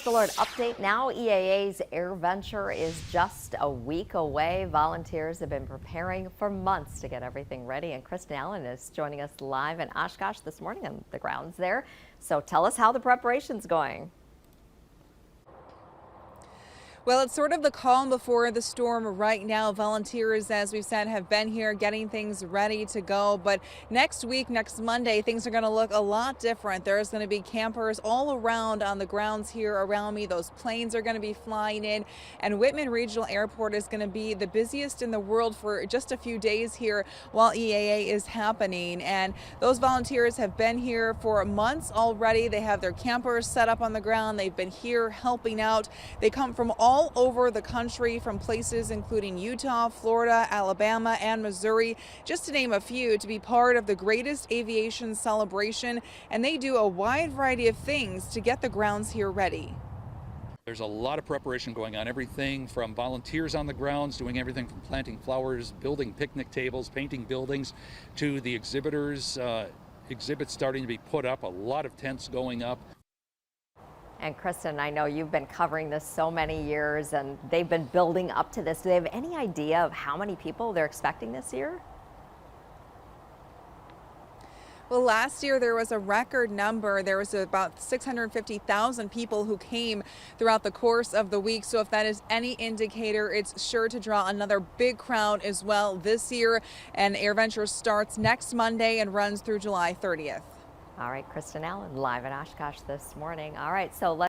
alert update now. EAA's AirVenture is just a week away. Volunteers have been preparing for months to get everything ready. And Kristen Allen is joining us live in Oshkosh this morning on the grounds there. So tell us how the preparation's going. Well, it's sort of the calm before the storm right now. Volunteers, as we've said, have been here getting things ready to go. But next week, next Monday, things are going to look a lot different. There's going to be campers all around on the grounds here around me. Those planes are going to be flying in. And Whitman Regional Airport is going to be the busiest in the world for just a few days here while EAA is happening. And those volunteers have been here for months already. They have their campers set up on the ground. They've been here helping out. They come from all over the country, from places including Utah, Florida, Alabama, and Missouri, just to name a few, to be part of the greatest aviation celebration. And they do a wide variety of things to get the grounds here ready. There's a lot of preparation going on, everything from volunteers on the grounds, doing everything from planting flowers, building picnic tables, painting buildings, to the exhibitors, exhibits starting to be put up, a lot of tents going up. And Kristen, I know you've been covering this so many years and they've been building up to this. Do they have any idea of how many people they're expecting this year? Well, last year there was a record number. There was about 650,000 people who came throughout the course of the week. So if that is any indicator, it's sure to draw another big crowd as well this year. And AirVenture starts next Monday and runs through July 30th. All right, Kristen Allen live in Oshkosh this morning. All right, so let's